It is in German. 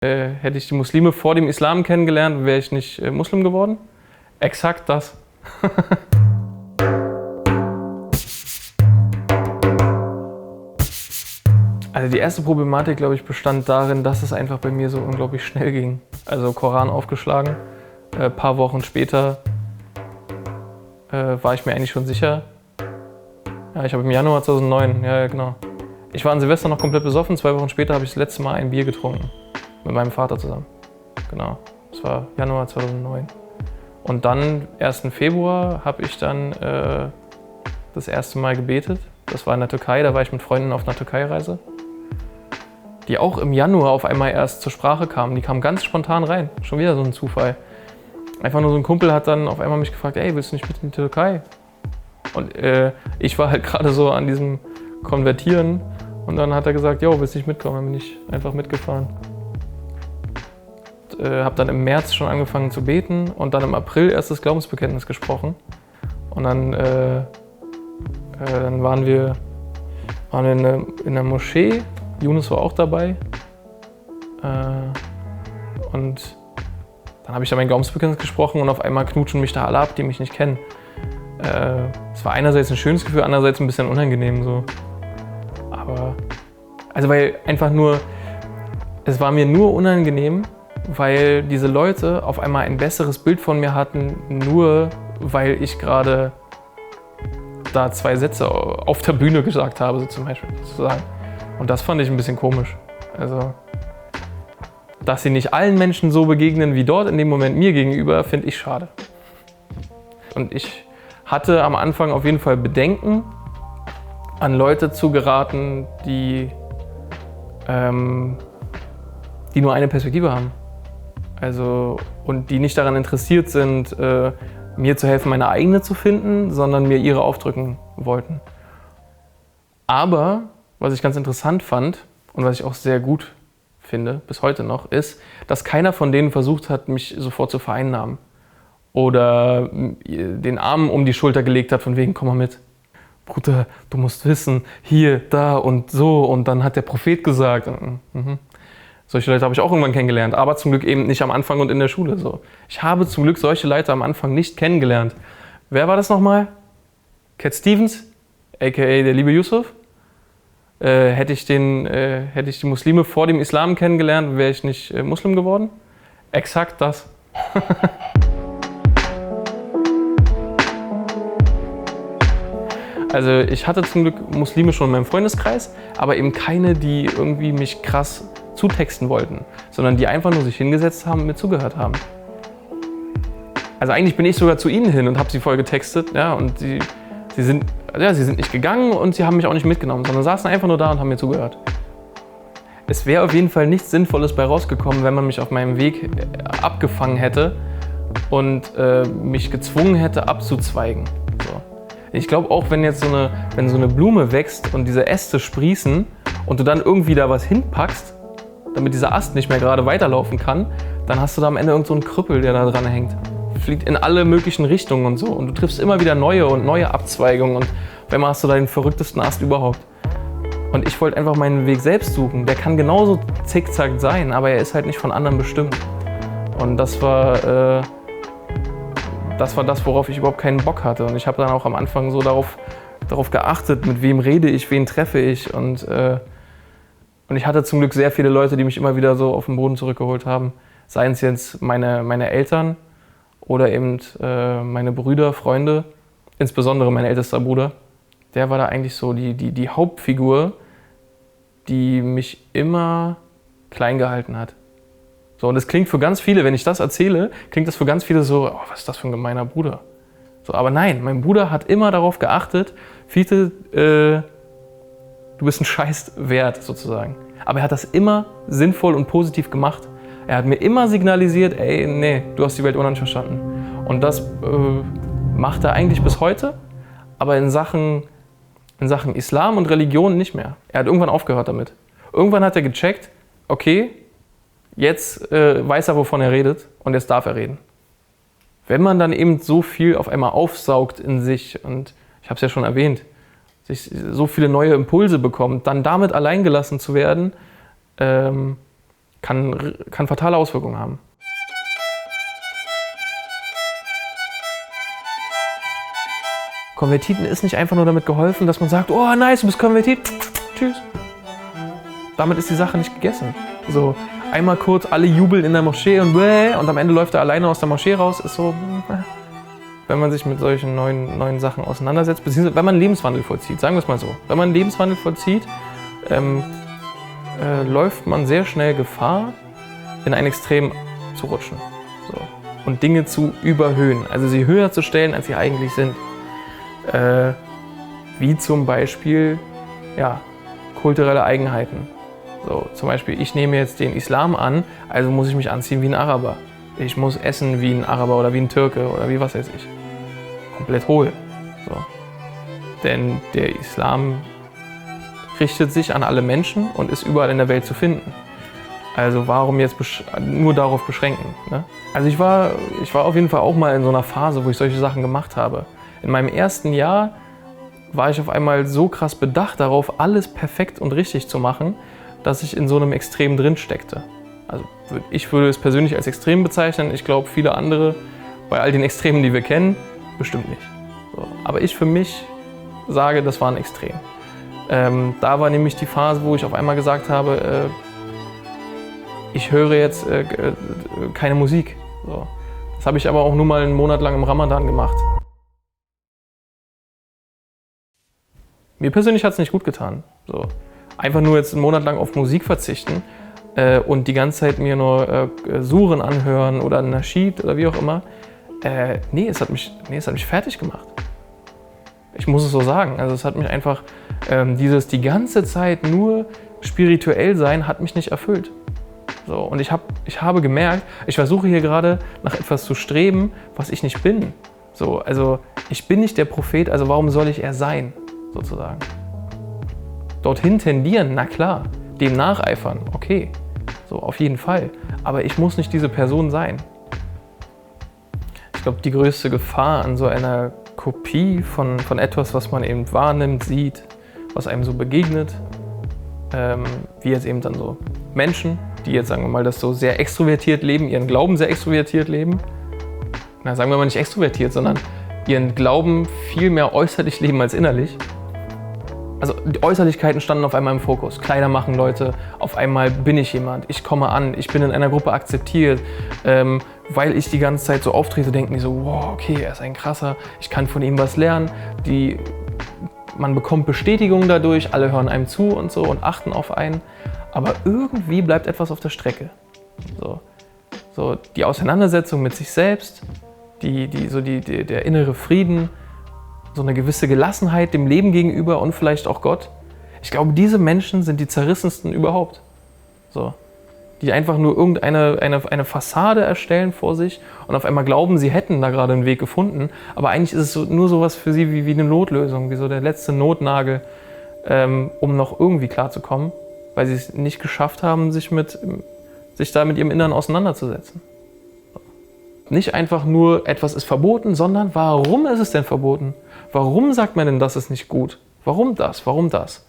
Hätte ich die Muslime vor dem Islam kennengelernt, wäre ich nicht Muslim geworden? Exakt das. Also die erste Problematik, glaube ich, bestand darin, dass es einfach bei mir so unglaublich schnell ging. Also Koran aufgeschlagen, ein paar Wochen später war ich mir eigentlich schon sicher. Ja, ich habe im Januar 2009, ja genau. Ich war an Silvester noch komplett besoffen, 2 Wochen später habe ich das letzte Mal ein Bier getrunken. Mit meinem Vater zusammen. Genau, das war Januar 2009. Und dann, 1. Februar, habe ich dann das erste Mal gebetet. Das war in der Türkei, da war ich mit Freunden auf einer Türkei-Reise. Die auch im Januar auf einmal erst zur Sprache kamen. Die kamen ganz spontan rein. Schon wieder so ein Zufall. Einfach nur so ein Kumpel hat dann auf einmal mich gefragt, ey, willst du nicht mit in die Türkei? Und ich war halt gerade so an diesem Konvertieren. Und dann hat er gesagt, jo, willst du nicht mitkommen? Dann bin ich einfach mitgefahren. Habe dann im März schon angefangen zu beten und dann im April erst das Glaubensbekenntnis gesprochen. Und dann, dann waren wir in der Moschee. Yunus war auch dabei. Und dann habe ich da mein Glaubensbekenntnis gesprochen und auf einmal knutschen mich da alle ab, die mich nicht kennen. Es war einerseits ein schönes Gefühl, andererseits ein bisschen unangenehm so. Aber, also weil einfach nur, es war mir nur unangenehm, weil diese Leute auf einmal ein besseres Bild von mir hatten, nur weil ich gerade da 2 Sätze auf der Bühne gesagt habe, so zum Beispiel, sozusagen. Und das fand ich ein bisschen komisch. Also, dass sie nicht allen Menschen so begegnen wie dort in dem Moment mir gegenüber, finde ich schade. Und ich hatte am Anfang auf jeden Fall Bedenken, an Leute zu geraten, die nur eine Perspektive haben. Also, und die nicht daran interessiert sind, mir zu helfen, meine eigene zu finden, sondern mir ihre aufdrücken wollten. Aber, was ich ganz interessant fand und was ich auch sehr gut finde, bis heute noch, ist, dass keiner von denen versucht hat, mich sofort zu vereinnahmen. Oder den Arm um die Schulter gelegt hat, von wegen, komm mal mit. Bruder, du musst wissen, hier, da und so. Und dann hat der Prophet gesagt. Solche Leute habe ich auch irgendwann kennengelernt, aber zum Glück eben nicht am Anfang und in der Schule. So. Ich habe zum Glück solche Leute am Anfang nicht kennengelernt. Wer war das nochmal? Cat Stevens, a.k.a. der liebe Yusuf. Hätte ich die Muslime vor dem Islam kennengelernt, wäre ich nicht Muslim geworden? Exakt das. Also ich hatte zum Glück Muslime schon in meinem Freundeskreis, aber eben keine, die irgendwie mich krass zutexten wollten, sondern die einfach nur sich hingesetzt haben und mir zugehört haben. Also eigentlich bin ich sogar zu ihnen hin und habe sie voll getextet, ja, und sie sind nicht gegangen und sie haben mich auch nicht mitgenommen, sondern saßen einfach nur da und haben mir zugehört. Es wäre auf jeden Fall nichts Sinnvolles bei rausgekommen, wenn man mich auf meinem Weg abgefangen hätte und mich gezwungen hätte abzuzweigen. So. Ich glaube auch, wenn so eine Blume wächst und diese Äste sprießen und du dann irgendwie da was hinpackst, damit dieser Ast nicht mehr gerade weiterlaufen kann, dann hast du da am Ende irgend so einen Krüppel, der da dran hängt. Fliegt in alle möglichen Richtungen und so. Und du triffst immer wieder neue und neue Abzweigungen und auf einmal hast du da den verrücktesten Ast überhaupt. Und ich wollte einfach meinen Weg selbst suchen. Der kann genauso zickzack sein, aber er ist halt nicht von anderen bestimmt. Und das war das, worauf ich überhaupt keinen Bock hatte. Und ich habe dann auch am Anfang so darauf geachtet, mit wem rede ich, wen treffe ich. Und ich hatte zum Glück sehr viele Leute, die mich immer wieder so auf den Boden zurückgeholt haben. Seien es jetzt meine Eltern oder eben meine Brüder, Freunde, insbesondere mein ältester Bruder. Der war da eigentlich so die Hauptfigur, die mich immer klein gehalten hat. So, und das klingt für ganz viele, wenn ich das erzähle, klingt das für ganz viele so, oh, was ist das für ein gemeiner Bruder? So, aber nein, mein Bruder hat immer darauf geachtet, Fiete, du bist ein Scheiß wert, sozusagen. Aber er hat das immer sinnvoll und positiv gemacht. Er hat mir immer signalisiert, ey, nee, du hast die Welt unheimlich verstanden. Und das macht er eigentlich bis heute, aber in Sachen Islam und Religion nicht mehr. Er hat irgendwann aufgehört damit. Irgendwann hat er gecheckt, okay, jetzt weiß er, wovon er redet und jetzt darf er reden. Wenn man dann eben so viel auf einmal aufsaugt in sich, und ich habe es ja schon erwähnt, sich so viele neue Impulse bekommt, dann damit alleingelassen zu werden, kann fatale Auswirkungen haben. Konvertiten ist nicht einfach nur damit geholfen, dass man sagt, oh nice, du bist konvertiert, tschüss. Damit ist die Sache nicht gegessen. So, einmal kurz alle jubeln in der Moschee und am Ende läuft er alleine aus der Moschee raus, ist so, wenn man sich mit solchen neuen Sachen auseinandersetzt, beziehungsweise wenn man einen Lebenswandel vollzieht, sagen wir es mal so. Wenn man einen Lebenswandel vollzieht, läuft man sehr schnell Gefahr, in ein Extrem zu rutschen. So. Und Dinge zu überhöhen, also sie höher zu stellen, als sie eigentlich sind. Wie zum Beispiel ja, kulturelle Eigenheiten. So, zum Beispiel, ich nehme jetzt den Islam an, also muss ich mich anziehen wie ein Araber. Ich muss essen wie ein Araber oder wie ein Türke oder wie was weiß ich. Komplett hohl. So. Denn der Islam richtet sich an alle Menschen und ist überall in der Welt zu finden. Also warum jetzt nur darauf beschränken? Ne? Also ich war auf jeden Fall auch mal in so einer Phase, wo ich solche Sachen gemacht habe. In meinem ersten Jahr war ich auf einmal so krass bedacht darauf, alles perfekt und richtig zu machen, dass ich in so einem Extrem drin steckte. Also ich würde es persönlich als extrem bezeichnen. Ich glaube, viele andere, bei all den Extremen, die wir kennen, bestimmt nicht. So. Aber ich für mich sage, das war ein Extrem. Da war nämlich die Phase, wo ich auf einmal gesagt habe, ich höre jetzt keine Musik. So. Das habe ich aber auch nur mal einen Monat lang im Ramadan gemacht. Mir persönlich hat es nicht gut getan. So. Einfach nur jetzt einen Monat lang auf Musik verzichten und die ganze Zeit mir nur Suren anhören oder Naschid oder wie auch immer. Nee, es hat mich fertig gemacht. Ich muss es so sagen. Also es hat mich einfach, die ganze Zeit nur spirituell sein, hat mich nicht erfüllt. So, und ich habe gemerkt, ich versuche hier gerade nach etwas zu streben, was ich nicht bin. So, also ich bin nicht der Prophet, also warum soll ich er sein, sozusagen? Dorthin tendieren, na klar. Dem nacheifern, okay. So, auf jeden Fall. Aber ich muss nicht diese Person sein. Ich glaube, die größte Gefahr an so einer Kopie von etwas, was man eben wahrnimmt, sieht, was einem so begegnet, wie jetzt eben dann so Menschen, die jetzt, sagen wir mal, das so sehr extrovertiert leben, ihren Glauben sehr extrovertiert leben. Na, sagen wir mal nicht extrovertiert, sondern ihren Glauben viel mehr äußerlich leben als innerlich. Also die Äußerlichkeiten standen auf einmal im Fokus. Kleider machen Leute, auf einmal bin ich jemand, ich komme an, ich bin in einer Gruppe akzeptiert. Weil ich die ganze Zeit so auftrete, denken die so, wow, okay, er ist ein krasser, ich kann von ihm was lernen. Man bekommt Bestätigung dadurch, alle hören einem zu und so und achten auf einen. Aber irgendwie bleibt etwas auf der Strecke. So die Auseinandersetzung mit sich selbst, der innere Frieden, so eine gewisse Gelassenheit dem Leben gegenüber und vielleicht auch Gott. Ich glaube, diese Menschen sind die zerrissensten überhaupt. So. Die einfach nur eine Fassade erstellen vor sich und auf einmal glauben, sie hätten da gerade einen Weg gefunden. Aber eigentlich ist es nur sowas für sie wie eine Notlösung, wie so der letzte Notnagel, um noch irgendwie klarzukommen, weil sie es nicht geschafft haben, sich da mit ihrem Inneren auseinanderzusetzen. Nicht einfach nur, etwas ist verboten, sondern warum ist es denn verboten? Warum sagt man denn, das ist nicht gut? Warum das? Warum das?